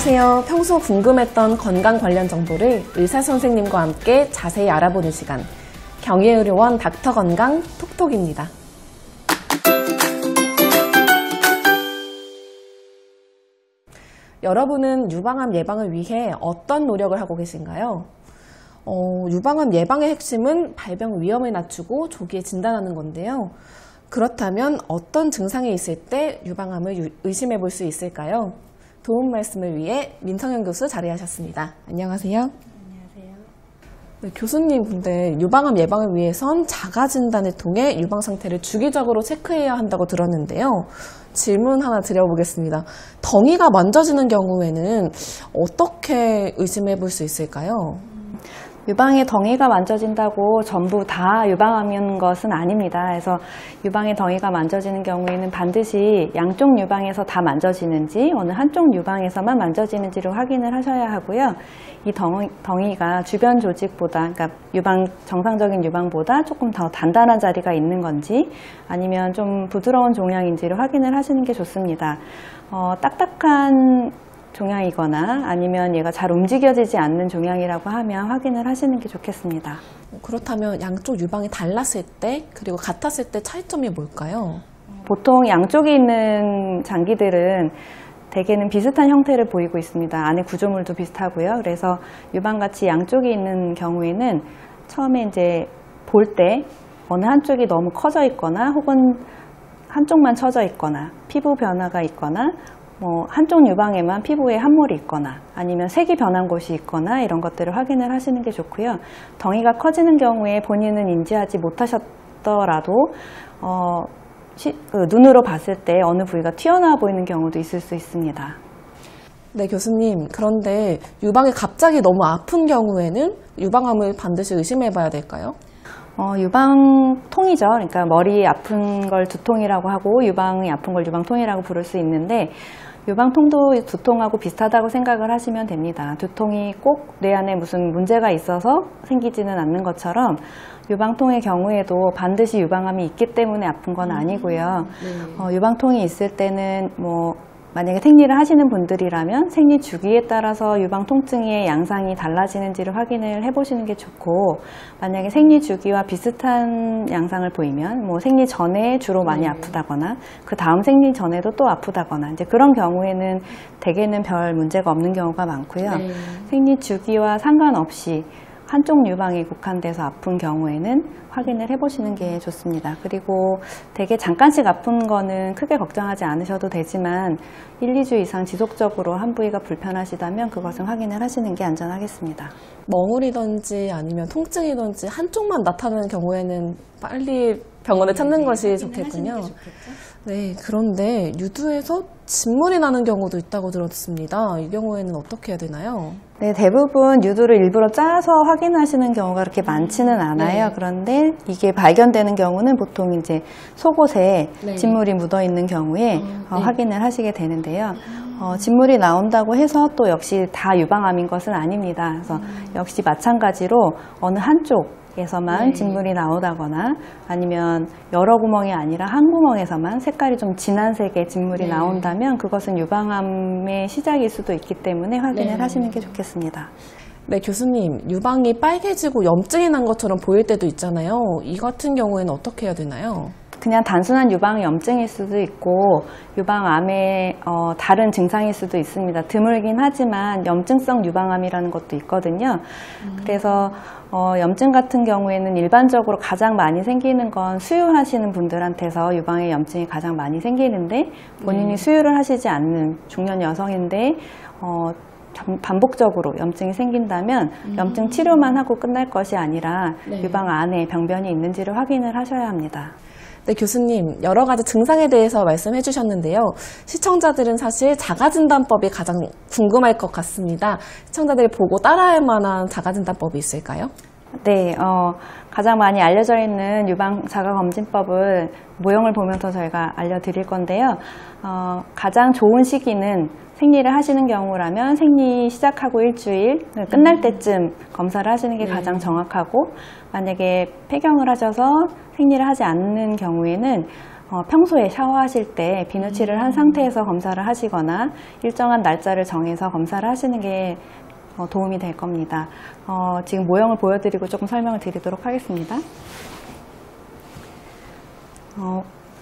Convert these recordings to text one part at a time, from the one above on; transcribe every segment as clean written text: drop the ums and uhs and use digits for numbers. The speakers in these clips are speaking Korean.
안녕하세요. 평소 궁금했던 건강 관련 정보를 의사 선생님과 함께 자세히 알아보는 시간, 경희의료원 닥터건강 톡톡입니다. 여러분은 유방암 예방을 위해 어떤 노력을 하고 계신가요? 유방암 예방의 핵심은 발병 위험을 낮추고 조기에 진단하는 건데요. 그렇다면 어떤 증상이 있을 때 유방암을 의심해 볼 수 있을까요? 도움 말씀을 위해 민성현 교수 자리하셨습니다. 안녕하세요. 안녕하세요. 네, 교수님, 근데 유방암 예방을 위해선 자가 진단을 통해 유방 상태를 주기적으로 체크해야 한다고 들었는데요. 질문 하나 드려보겠습니다. 덩이가 만져지는 경우에는 어떻게 의심해 볼 수 있을까요? 유방에 덩이가 만져진다고 전부 다 유방암인 것은 아닙니다. 그래서 유방에 덩이가 만져지는 경우에는 반드시 양쪽 유방에서 다 만져지는지 어느 한쪽 유방에서만 만져지는지를 확인을 하셔야 하고요. 이 덩이가 주변 조직보다, 그러니까 정상적인 유방보다 조금 더 단단한 자리가 있는 건지 아니면 좀 부드러운 종양인지를 확인을 하시는 게 좋습니다. 딱딱한 종양이거나 아니면 얘가 잘 움직여지지 않는 종양이라고 하면 확인을 하시는 게 좋겠습니다. 그렇다면 양쪽 유방이 달랐을 때 그리고 같았을 때 차이점이 뭘까요? 보통 양쪽에 있는 장기들은 대개는 비슷한 형태를 보이고 있습니다. 안에 구조물도 비슷하고요. 그래서 유방같이 양쪽에 있는 경우에는 처음에 이제 볼 때 어느 한쪽이 너무 커져 있거나 혹은 한쪽만 처져 있거나 피부 변화가 있거나 한쪽 유방에만 피부에 함몰이 있거나 아니면 색이 변한 곳이 있거나 이런 것들을 확인을 하시는 게 좋고요. 덩이가 커지는 경우에 본인은 인지하지 못하셨더라도 눈으로 봤을 때 어느 부위가 튀어나와 보이는 경우도 있을 수 있습니다. 네, 교수님. 그런데 유방이 갑자기 너무 아픈 경우에는 유방암을 반드시 의심해 봐야 될까요? 유방통이죠. 그러니까 머리 아픈 걸 두통이라고 하고 유방이 아픈 걸 유방통이라고 부를 수 있는데 유방통도 두통하고 비슷하다고 생각을 하시면 됩니다. 두통이 꼭 뇌 안에 무슨 문제가 있어서 생기지는 않는 것처럼 유방통의 경우에도 반드시 유방암이 있기 때문에 아픈 건 아니고요. 유방통이 있을 때는 만약에 생리를 하시는 분들이라면 생리 주기에 따라서 유방 통증의 양상이 달라지는지를 확인을 해보시는 게 좋고, 만약에 생리 주기와 비슷한 양상을 보이면 생리 전에 주로 많이 아프다거나 그 다음 생리 전에도 또 아프다거나 이제 그런 경우에는 대개는 별 문제가 없는 경우가 많고요. 생리 주기와 상관없이 한쪽 유방에 국한돼서 아픈 경우에는 확인을 해보시는 게 좋습니다. 그리고 되게 잠깐씩 아픈 거는 크게 걱정하지 않으셔도 되지만 1, 2주 이상 지속적으로 한 부위가 불편하시다면 그것은 확인을 하시는 게 안전하겠습니다. 멍울이든지 아니면 통증이든지 한쪽만 나타나는 경우에는 빨리 병원을 찾는 것이 좋겠군요. 네, 그런데 유두에서 진물이 나는 경우도 있다고 들었습니다. 이 경우에는 어떻게 해야 되나요? 네, 대부분 유두를 일부러 짜서 확인하시는 경우가 그렇게 많지는 않아요. 네. 그런데 이게 발견되는 경우는 보통 이제 속옷에 진물이 묻어 있는 경우에 확인을 하시게 되는데요. 진물이 나온다고 해서 또 역시 다 유방암인 것은 아닙니다. 그래서 역시 마찬가지로 어느 한쪽에서만 진물이 나오다거나 아니면 여러 구멍이 아니라 한 구멍에서만 색깔이 좀 진한 색의 진물이 나온다면 그것은 유방암의 시작일 수도 있기 때문에 확인을 하시는 게 좋겠습니다. 네, 교수님, 유방이 빨개지고 염증이 난 것처럼 보일 때도 있잖아요. 이 같은 경우에는 어떻게 해야 되나요? 그냥 단순한 유방 염증일 수도 있고 유방암의 다른 증상일 수도 있습니다. 드물긴 하지만 염증성 유방암이라는 것도 있거든요. 그래서 염증 같은 경우에는 일반적으로 가장 많이 생기는 건 수유하시는 분들한테서 유방의 염증이 가장 많이 생기는데 본인이 수유를 하시지 않는 중년 여성인데 반복적으로 염증이 생긴다면 염증 치료만 하고 끝날 것이 아니라 유방 안에 병변이 있는지를 확인을 하셔야 합니다. 네, 교수님, 여러 가지 증상에 대해서 말씀해 주셨는데요. 시청자들은 사실 자가진단법이 가장 궁금할 것 같습니다. 시청자들이 보고 따라할 만한 자가진단법이 있을까요? 네, 가장 많이 알려져 있는 유방 자가검진법을 모형을 보면서 저희가 알려드릴 건데요. 가장 좋은 시기는 생리를 하시는 경우라면 생리 시작하고 일주일, 끝날 때쯤 검사를 하시는 게 가장 정확하고, 만약에 폐경을 하셔서 생리를 하지 않는 경우에는 평소에 샤워하실 때 비누칠을 한 상태에서 검사를 하시거나 일정한 날짜를 정해서 검사를 하시는 게 도움이 될 겁니다. 지금 모형을 보여드리고 조금 설명을 드리도록 하겠습니다.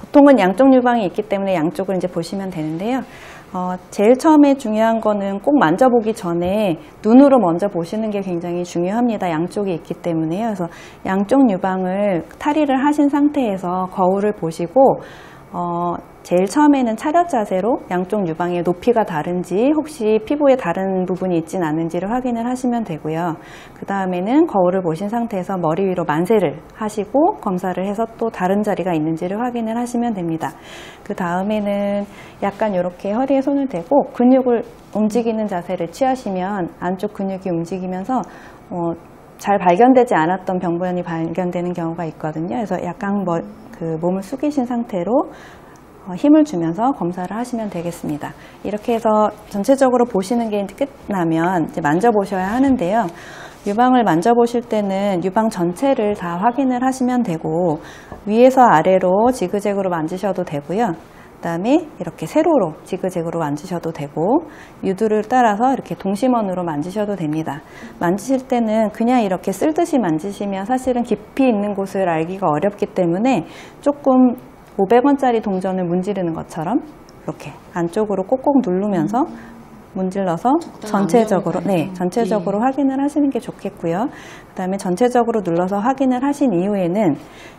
보통은 양쪽 유방이 있기 때문에 양쪽을 이제 보시면 되는데요. 제일 처음에 중요한 거는 꼭 만져보기 전에 눈으로 먼저 보시는 게 굉장히 중요합니다. 양쪽이 있기 때문에요. 그래서 양쪽 유방을 탈의를 하신 상태에서 거울을 보시고 제일 처음에는 차렷 자세로 양쪽 유방의 높이가 다른지 혹시 피부에 다른 부분이 있진 않은지를 확인을 하시면 되고요. 그 다음에는 거울을 보신 상태에서 머리 위로 만세를 하시고 검사를 해서 또 다른 자리가 있는지를 확인을 하시면 됩니다. 그 다음에는 약간 이렇게 허리에 손을 대고 근육을 움직이는 자세를 취하시면 안쪽 근육이 움직이면서 잘 발견되지 않았던 병변이 발견되는 경우가 있거든요. 그래서 약간 몸을 숙이신 상태로 힘을 주면서 검사를 하시면 되겠습니다. 이렇게 해서 전체적으로 보시는 게 끝나면 이제 만져보셔야 하는데요. 유방을 만져보실 때는 유방 전체를 다 확인을 하시면 되고 위에서 아래로 지그재그로 만지셔도 되고요. 그 다음에 이렇게 세로로 지그재그로 만지셔도 되고 유두를 따라서 이렇게 동심원으로 만지셔도 됩니다. 만지실 때는 그냥 이렇게 쓸듯이 만지시면 사실은 깊이 있는 곳을 알기가 어렵기 때문에 조금 500원짜리 동전을 문지르는 것처럼 이렇게 안쪽으로 꼭꼭 누르면서 문질러서 전체적으로 확인을 하시는 게 좋겠고요. 그 다음에 전체적으로 눌러서 확인을 하신 이후에는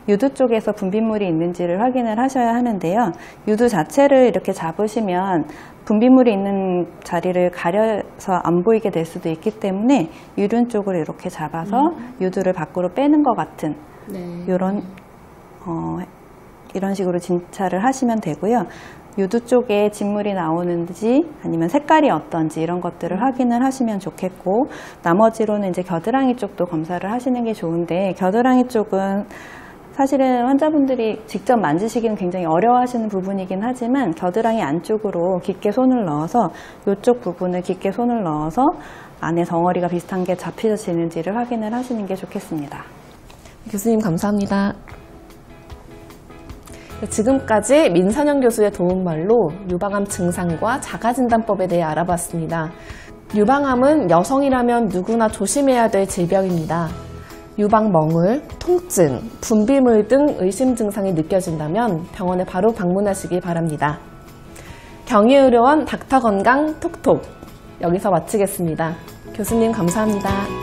유두 쪽에서 분비물이 있는지를 확인을 하셔야 하는데요. 유두 자체를 이렇게 잡으시면 분비물이 있는 자리를 가려서 안 보이게 될 수도 있기 때문에 유륜 쪽으로 이렇게 잡아서 유두를 밖으로 빼는 것 같은 이런 식으로 진찰을 하시면 되고요. 유두 쪽에 진물이 나오는지 아니면 색깔이 어떤지 이런 것들을 확인을 하시면 좋겠고 나머지로는 이제 겨드랑이 쪽도 검사를 하시는 게 좋은데 겨드랑이 쪽은 사실은 환자분들이 직접 만지시기는 굉장히 어려워하시는 부분이긴 하지만 겨드랑이 안쪽으로 깊게 손을 넣어서 이쪽 부분을 깊게 손을 넣어서 안에 덩어리가 비슷한 게 잡혀지는지를 확인을 하시는 게 좋겠습니다. 교수님 감사합니다. 지금까지 민선영 교수의 도움말로 유방암 증상과 자가진단법에 대해 알아봤습니다. 유방암은 여성이라면 누구나 조심해야 될 질병입니다. 유방멍울, 통증, 분비물 등 의심 증상이 느껴진다면 병원에 바로 방문하시기 바랍니다. 경희의료원 닥터건강 톡톡 여기서 마치겠습니다. 교수님 감사합니다.